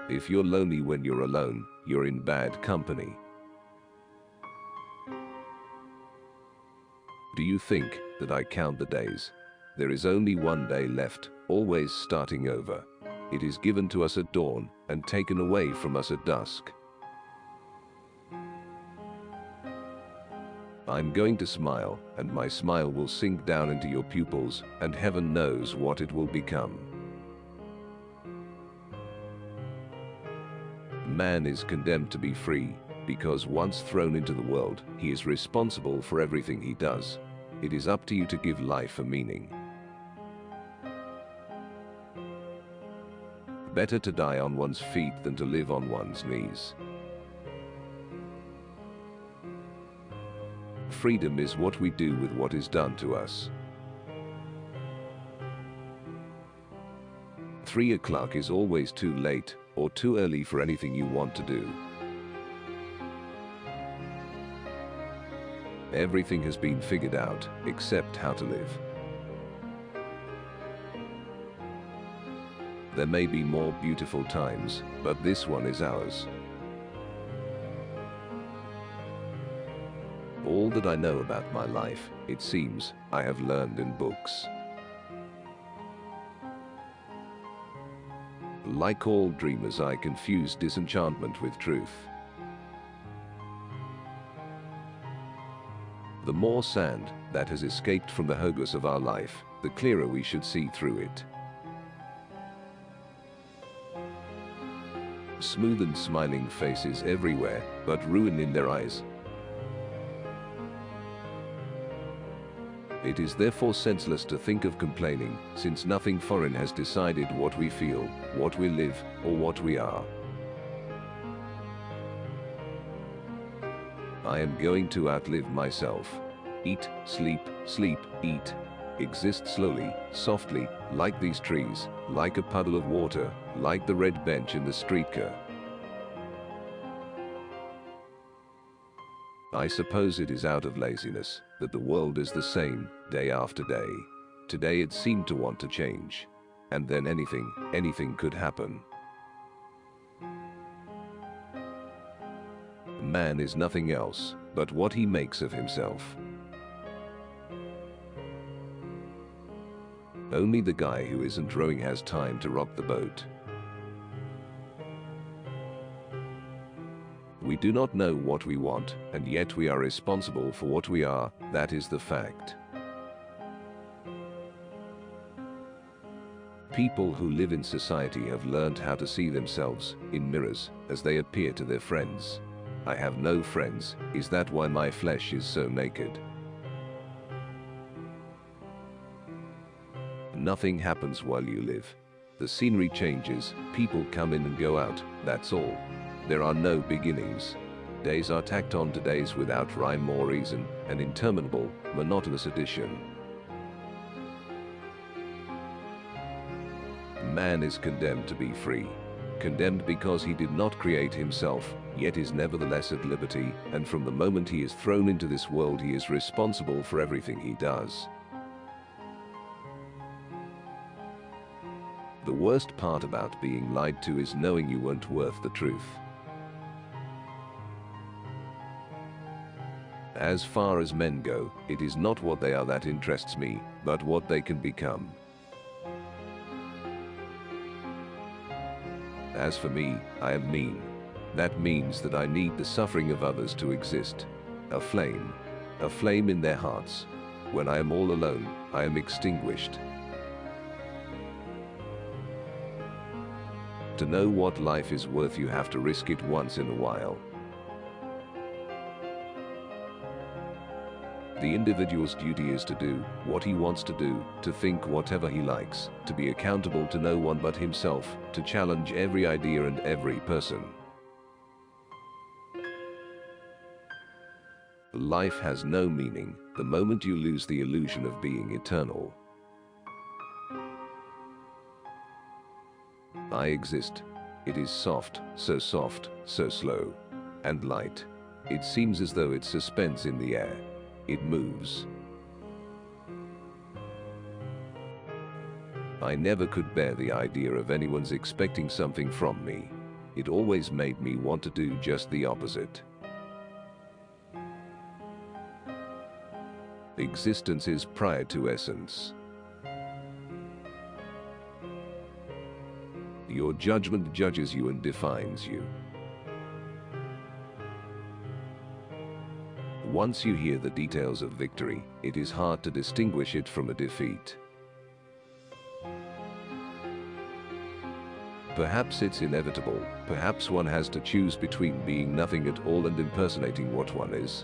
If you're lonely when you're alone, you're in bad company. Do you think that I count the days? There is only one day left, always starting over. It is given to us at dawn and taken away from us at dusk. I'm going to smile, and my smile will sink down into your pupils, and heaven knows what it will become. Man is condemned to be free, because once thrown into the world, he is responsible for everything he does. It is up to you to give life a meaning. Better to die on one's feet than to live on one's knees. Freedom is what we do with what is done to us. 3 o'clock is always too late or too early for anything you want to do. Everything has been figured out, except how to live. There may be more beautiful times, but this one is ours. All that I know about my life, it seems, I have learned in books. Like all dreamers, I confuse disenchantment with truth. The more sand that has escaped from the hourglass of our life, the clearer we should see through it. Smooth and smiling faces everywhere, but ruin in their eyes. It is therefore senseless to think of complaining, since nothing foreign has decided what we feel, what we live, or what we are. I am going to outlive myself. Eat, sleep, sleep, eat. Exist slowly, softly, like these trees, like a puddle of water, like the red bench in the streetcar. I suppose it is out of laziness that the world is the same, day after day. Today it seemed to want to change. And then anything could happen. Man is nothing else but what he makes of himself. Only the guy who isn't rowing has time to rock the boat. We do not know what we want, and yet we are responsible for what we are. That is the fact. People who live in society have learned how to see themselves in mirrors as they appear to their friends. I have no friends. Is that why my flesh is so naked? Nothing happens while you live. The scenery changes, people come in and go out, that's all. There are no beginnings. Days are tacked on to days without rhyme or reason, an interminable, monotonous addition. Man is condemned to be free. Condemned because he did not create himself, yet is nevertheless at liberty, and from the moment he is thrown into this world he is responsible for everything he does. The worst part about being lied to is knowing you weren't worth the truth. As far as men go, it is not what they are that interests me, but what they can become. As for me, I am mean. That means that I need the suffering of others to exist. A flame in their hearts. When I am all alone, I am extinguished. To know what life is worth, you have to risk it once in a while. The individual's duty is to do what he wants to do, to think whatever he likes, to be accountable to no one but himself, to challenge every idea and every person. Life has no meaning the moment you lose the illusion of being eternal. I exist. It is soft, so slow, and light. It seems as though it suspends in the air. It moves. I never could bear the idea of anyone's expecting something from me. It always made me want to do just the opposite. Existence is prior to essence. Your judgment judges you and defines you. Once you hear the details of victory, it is hard to distinguish it from a defeat. Perhaps it's inevitable, perhaps one has to choose between being nothing at all and impersonating what one is.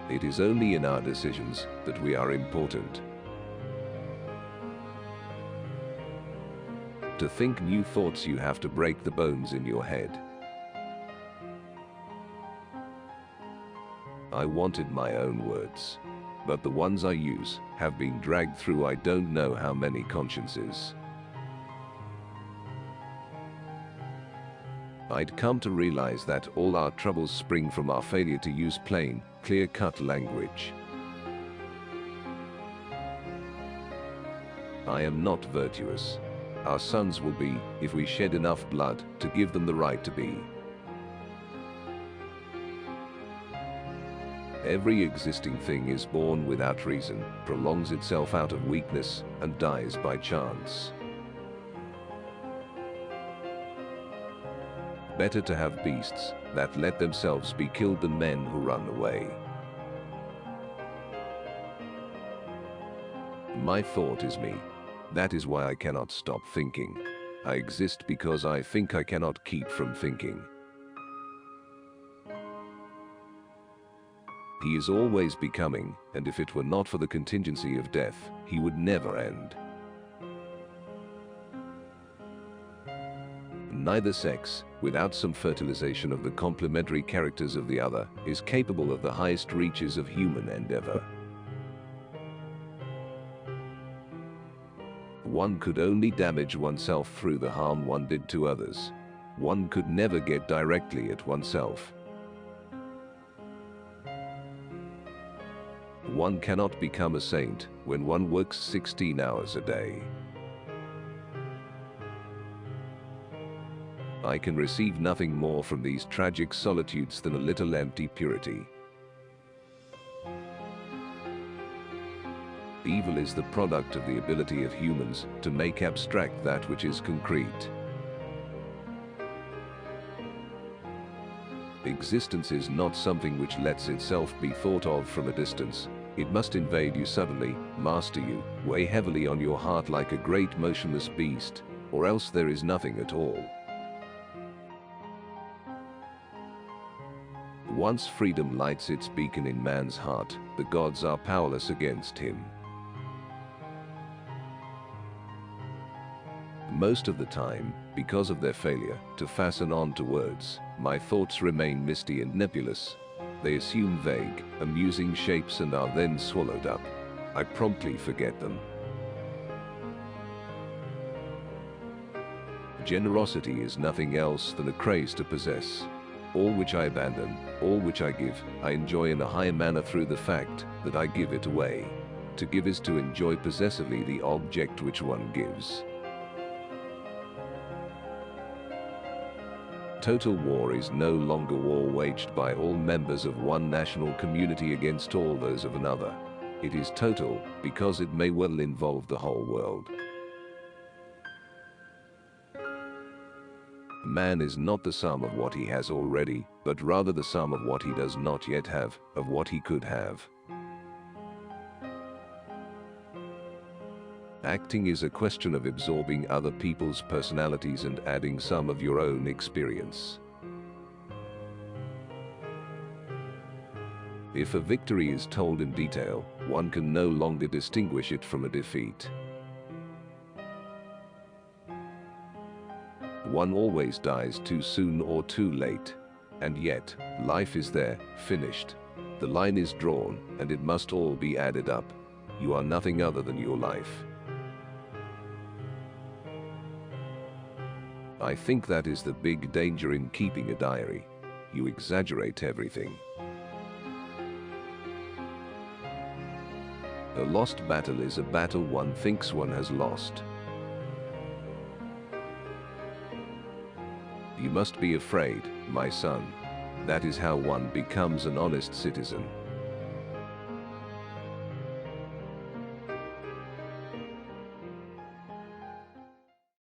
It is only in our decisions that we are important. To think new thoughts, you have to break the bones in your head. I wanted my own words, but the ones I use have been dragged through I don't know how many consciences. I'd come to realize that all our troubles spring from our failure to use plain, clear-cut language. I am not virtuous. Our sons will be, if we shed enough blood to give them the right to be. Every existing thing is born without reason, prolongs itself out of weakness, and dies by chance. Better to have beasts that let themselves be killed than men who run away. My thought is me. That is why I cannot stop thinking. I exist because I think I cannot keep from thinking. He is always becoming, and if it were not for the contingency of death, he would never end. Neither sex, without some fertilization of the complementary characters of the other, is capable of the highest reaches of human endeavor. One could only damage oneself through the harm one did to others. One could never get directly at oneself. One cannot become a saint when one works 16 hours a day. I can receive nothing more from these tragic solitudes than a little empty purity. Evil is the product of the ability of humans to make abstract that which is concrete. Existence is not something which lets itself be thought of from a distance. It must invade you suddenly, master you, weigh heavily on your heart like a great motionless beast, or else there is nothing at all. Once freedom lights its beacon in man's heart, the gods are powerless against him. Most of the time, because of their failure to fasten on to words, my thoughts remain misty and nebulous. They assume vague, amusing shapes and are then swallowed up. I promptly forget them. Generosity is nothing else than a craze to possess. All which I abandon, all which I give, I enjoy in a higher manner through the fact that I give it away. To give is to enjoy possessively the object which one gives. Total war is no longer war waged by all members of one national community against all those of another. It is total because it may well involve the whole world. Man is not the sum of what he has already, but rather the sum of what he does not yet have, of what he could have. Acting is a question of absorbing other people's personalities and adding some of your own experience. If a victory is told in detail, one can no longer distinguish it from a defeat. One always dies too soon or too late. And yet, life is there, finished. The line is drawn, and it must all be added up. You are nothing other than your life. I think that is the big danger in keeping a diary. You exaggerate everything. A lost battle is a battle one thinks one has lost. You must be afraid, my son. That is how one becomes an honest citizen.